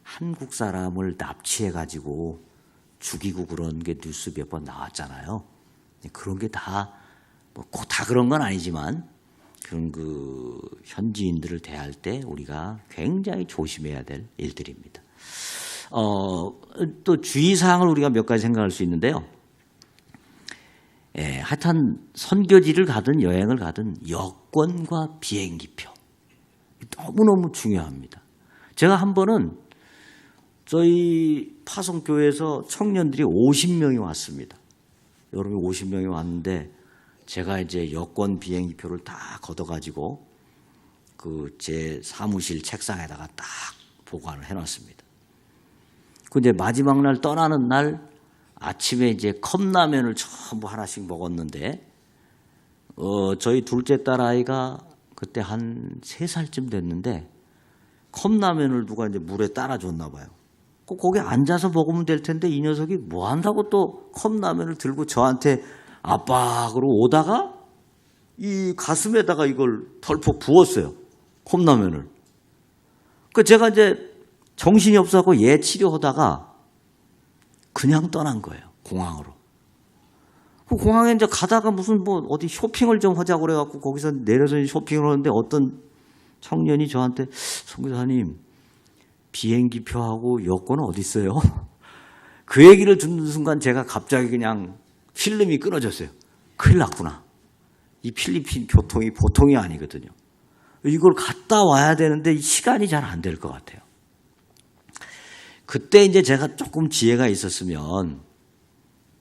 한국 사람을 납치해가지고 죽이고 그런 게 뉴스 몇 번 나왔잖아요. 그런 게 다 그런 건 아니지만 그런 그 현지인들을 대할 때 우리가 굉장히 조심해야 될 일들입니다. 또 주의사항을 우리가 몇 가지 생각할 수 있는데요. 하여튼 선교지를 가든 여행을 가든 여권과 비행기표 너무너무 중요합니다. 제가 한 번은 저희 파송교회에서 청년들이 50명이 왔습니다. 여러분 50명이 왔는데 제가 이제 여권 비행기표를 다 걷어가지고 그 제 사무실 책상에다가 딱 보관을 해놨습니다. 그 이제 마지막 날 떠나는 날 아침에 이제 컵라면을 전부 하나씩 먹었는데, 저희 둘째 딸 아이가 그때 한 3살쯤 됐는데, 컵라면을 누가 이제 물에 따라줬나 봐요. 거기 앉아서 먹으면 될 텐데 이 녀석이 뭐 한다고 또 컵라면을 들고 저한테 압박으로 오다가 이 가슴에다가 이걸 덜컥 부었어요. 컵라면을. 그 제가 이제 정신이 없어서 얘 치료하다가 그냥 떠난 거예요. 공항으로. 그 공항에 이제 가다가 무슨 뭐 어디 쇼핑을 좀 하자고 그래갖고 거기서 내려서 쇼핑을 하는데 어떤 청년이 저한테 선교사님 비행기표하고 여권은 어디 있어요? 그 얘기를 듣는 순간 제가 갑자기 그냥 필름이 끊어졌어요. 큰일 났구나. 이 필리핀 교통이 보통이 아니거든요. 이걸 갔다 와야 되는데 시간이 잘 안 될 것 같아요. 그때 이제 제가 조금 지혜가 있었으면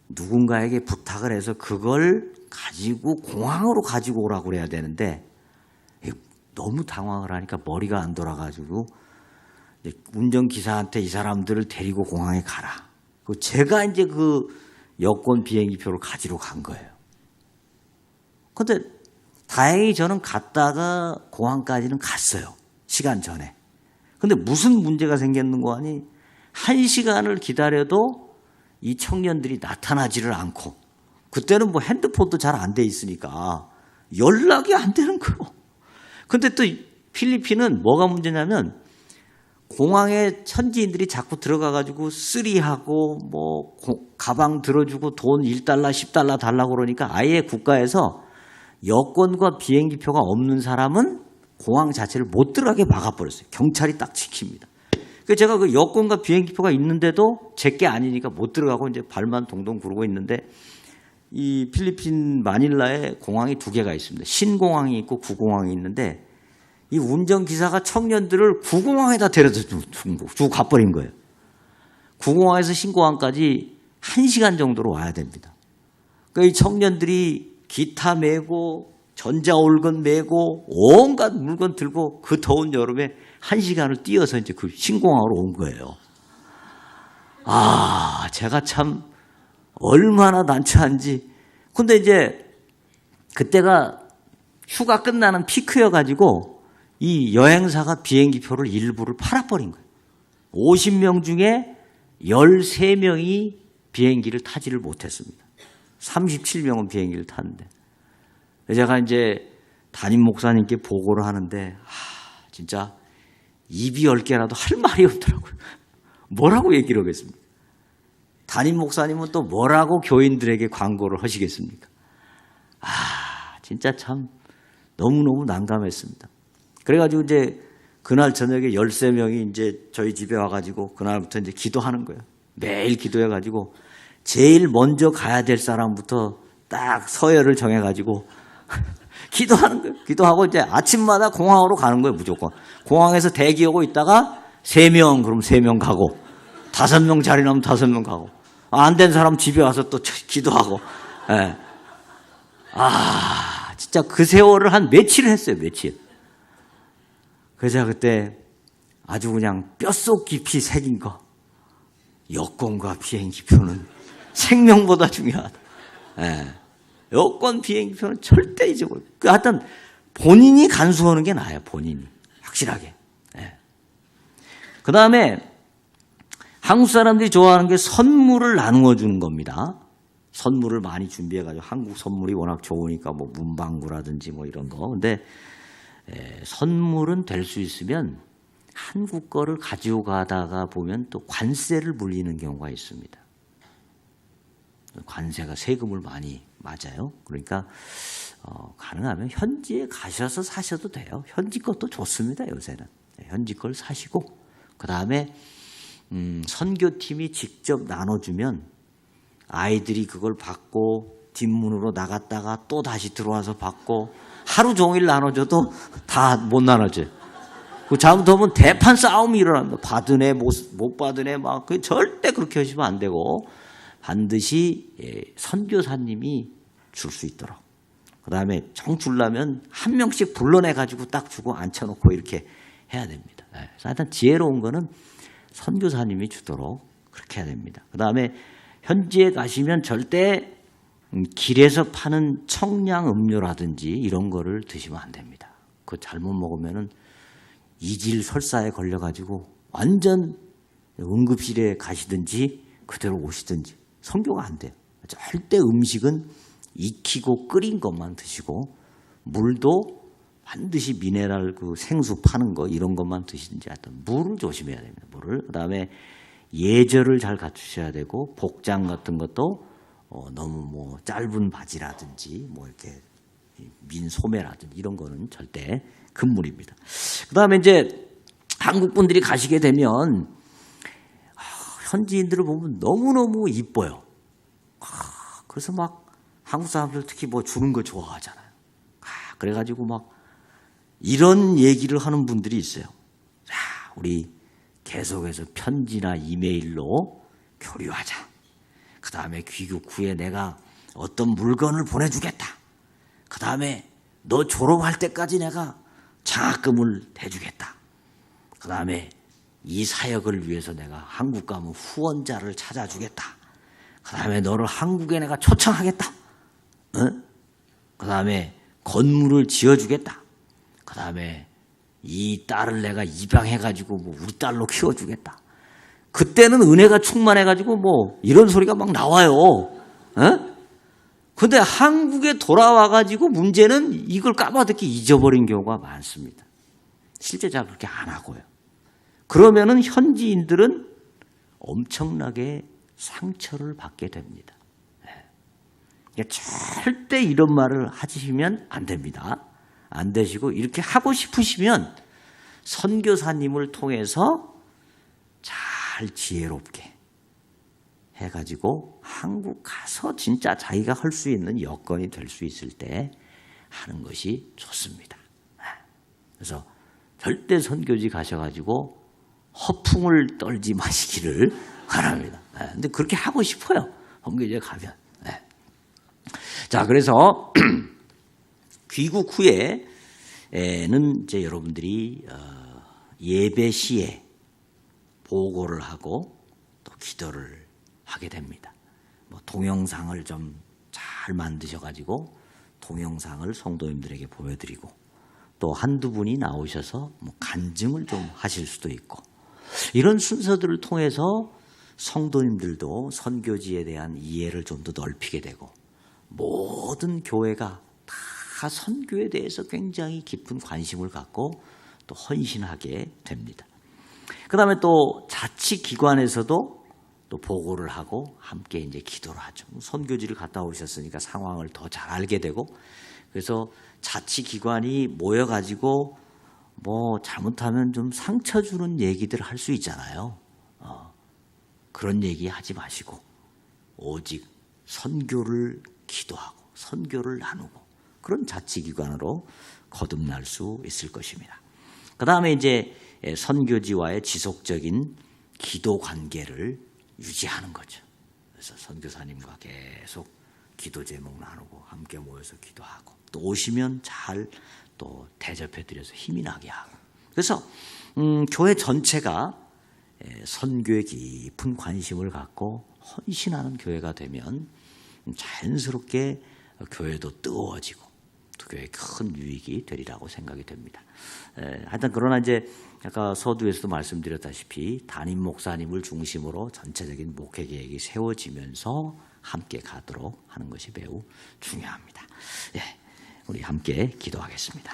누군가에게 부탁을 해서 그걸 가지고 공항으로 가지고 오라고 그래야 되는데 너무 당황을 하니까 머리가 안 돌아가지고 운전기사한테 이 사람들을 데리고 공항에 가라. 제가 이제 그 여권 비행기표를 가지러 간 거예요. 그런데 다행히 저는 갔다가 공항까지는 갔어요. 시간 전에. 근데 무슨 문제가 생겼는 거 아니? 1시간을 기다려도 이 청년들이 나타나지를 않고, 그때는 뭐 핸드폰도 잘 안 돼 있으니까 연락이 안 되는 거예요. 근데 또 필리핀은 뭐가 문제냐면 공항에 현지인들이 자꾸 들어가가지고 쓰리하고 뭐 가방 들어주고 돈 1달러, 10달러 달라고 그러니까 아예 국가에서 여권과 비행기표가 없는 사람은 공항 자체를 못 들어가게 막아버렸어요. 경찰이 딱 지킵니다. 그래서 제가 그 여권과 비행기표가 있는데도 제게 아니니까 못 들어가고 이제 발만 동동 구르고 있는데, 이 필리핀 마닐라에 공항이 2개가 있습니다. 신공항이 있고 구공항이 있는데 이 운전기사가 청년들을 구공항에다 데려다 주고 가버린 거예요. 구공항에서 신공항까지 1시간 정도로 와야 됩니다. 그러니까 이 청년들이 기타 메고 전자올건 메고 온갖 물건 들고 그 더운 여름에 1시간을 뛰어서 이제 그 신공항으로 온 거예요. 제가 참 얼마나 난처한지. 근데 이제 그때가 휴가 끝나는 피크여가지고 이 여행사가 비행기표를 일부를 팔아버린 거예요. 50명 중에 13명이 비행기를 타지를 못했습니다. 37명은 비행기를 탔는데. 제가 이제 담임 목사님께 보고를 하는데, 진짜 입이 10개라도 할 말이 없더라고요. 뭐라고 얘기를 하겠습니까? 담임 목사님은 또 뭐라고 교인들에게 광고를 하시겠습니까? 진짜 참 너무너무 난감했습니다. 그래가지고 이제 그날 저녁에 13명이 이제 저희 집에 와가지고 그날부터 이제 기도하는 거예요. 매일 기도해가지고 제일 먼저 가야 될 사람부터 딱 서열을 정해가지고 기도하는 거예요. 기도하고 이제 아침마다 공항으로 가는 거예요, 무조건. 공항에서 대기하고 있다가 3명, 그럼 3명 가고, 5명 자리 나면 5명 가고, 안 된 사람 집에 와서 또 기도하고. 예. 진짜 그 세월을 한 며칠 했어요, 며칠. 그래서 제가 그때 아주 그냥 뼛속 깊이 새긴 거, 여권과 비행기표는 생명보다 중요하다. 예. 여권 비행기표는 절대 잊어버려. 하여튼 본인이 간수하는 게 나아요, 본인이. 확실하게. 예. 그 다음에 한국 사람들이 좋아하는 게 선물을 나누어 주는 겁니다. 선물을 많이 준비해가지고, 한국 선물이 워낙 좋으니까 뭐 문방구라든지 뭐 이런 거. 근데 선물은 될 수 있으면 한국 거를 가지고 가다가 보면 또 관세를 물리는 경우가 있습니다. 관세가 세금을 많이 맞아요. 그러니까 가능하면 현지에 가셔서 사셔도 돼요. 현지 것도 좋습니다, 요새는. 현지 걸 사시고, 그 다음에 선교팀이 직접 나눠주면 아이들이 그걸 받고 뒷문으로 나갔다가 또 다시 들어와서 받고, 하루 종일 나눠줘도 다 못 나눠줘요. 그 잘못하면 대판 싸움이 일어납니다. 받은 애, 못 받은 애, 막. 절대 그렇게 하시면 안 되고, 반드시 선교사님이 줄 수 있도록. 그 다음에 정 주려면 한 명씩 불러내가지고 딱 주고 앉혀놓고 이렇게 해야 됩니다. 하여튼 지혜로운 거는 선교사님이 주도록 그렇게 해야 됩니다. 그 다음에 현지에 가시면 절대 길에서 파는 청량 음료라든지 이런 거를 드시면 안 됩니다. 그거 잘못 먹으면은 이질 설사에 걸려가지고 완전 응급실에 가시든지 그대로 오시든지 선교가 안 돼요. 절대 음식은 익히고 끓인 것만 드시고 물도 반드시 미네랄 그 생수 파는 거 이런 것만 드시든지 하여튼 물을 조심해야 됩니다. 물을. 그다음에 예절을 잘 갖추셔야 되고 복장 같은 것도 너무 뭐 짧은 바지라든지 뭐 이렇게 민 소매라든지 이런 거는 절대 금물입니다. 그다음에 이제 한국 분들이 가시게 되면 현지인들을 보면 너무너무 이뻐요. 그래서 막 한국 사람들 특히 뭐 주는 거 좋아하잖아요. 그래가지고 막 이런 얘기를 하는 분들이 있어요. 자, 우리 계속해서 편지나 이메일로 교류하자. 그 다음에 귀국 후에 내가 어떤 물건을 보내주겠다. 그 다음에 너 졸업할 때까지 내가 장학금을 대주겠다. 그 다음에 이 사역을 위해서 내가 한국 가면 후원자를 찾아주겠다. 그 다음에 너를 한국에 내가 초청하겠다. 그 다음에 건물을 지어주겠다. 그 다음에 이 딸을 내가 입양해가지고 뭐 우리 딸로 키워주겠다. 그때는 은혜가 충만해가지고 뭐 이런 소리가 막 나와요. 근데 한국에 돌아와가지고 문제는 이걸 까마득히 잊어버린 경우가 많습니다. 실제 잘 그렇게 안 하고요. 그러면은 현지인들은 엄청나게 상처를 받게 됩니다. 절대 이런 말을 하시면 안 됩니다. 안 되시고 이렇게 하고 싶으시면 선교사님을 통해서 잘 지혜롭게 해가지고 한국 가서 진짜 자기가 할 수 있는 여건이 될 수 있을 때 하는 것이 좋습니다. 그래서 절대 선교지 가셔가지고 허풍을 떨지 마시기를 바랍니다. 근데 그렇게 하고 싶어요. 선교지에 가면. 자, 그래서 귀국 후에는 이제 여러분들이 예배 시에 보고를 하고 또 기도를 하게 됩니다. 뭐 동영상을 좀 잘 만드셔가지고 동영상을 성도님들에게 보여드리고 또 한두 분이 나오셔서 뭐 간증을 좀 하실 수도 있고 이런 순서들을 통해서 성도님들도 선교지에 대한 이해를 좀 더 넓히게 되고 모든 교회가 다 선교에 대해서 굉장히 깊은 관심을 갖고 또 헌신하게 됩니다. 그 다음에 또 자치기관에서도 또 보고를 하고 함께 이제 기도를 하죠. 선교지를 갔다 오셨으니까 상황을 더 잘 알게 되고 그래서 자치기관이 모여가지고 뭐 잘못하면 좀 상처 주는 얘기들을 할 수 있잖아요. 그런 얘기 하지 마시고 오직 선교를 기도하고 선교를 나누고 그런 자치기관으로 거듭날 수 있을 것입니다. 그 다음에 이제 선교지와의 지속적인 기도 관계를 유지하는 거죠. 그래서 선교사님과 계속 기도 제목 나누고 함께 모여서 기도하고 또 오시면 잘 또 대접해드려서 힘이 나게 하고 그래서 교회 전체가 선교에 깊은 관심을 갖고 헌신하는 교회가 되면 자연스럽게 교회도 뜨거워지고 또 교회에 큰 유익이 되리라고 생각이 됩니다. 하여튼 그러나 이제 아까 서두에서도 말씀드렸다시피 담임 목사님을 중심으로 전체적인 목회 계획이 세워지면서 함께 가도록 하는 것이 매우 중요합니다. 우리 함께 기도하겠습니다.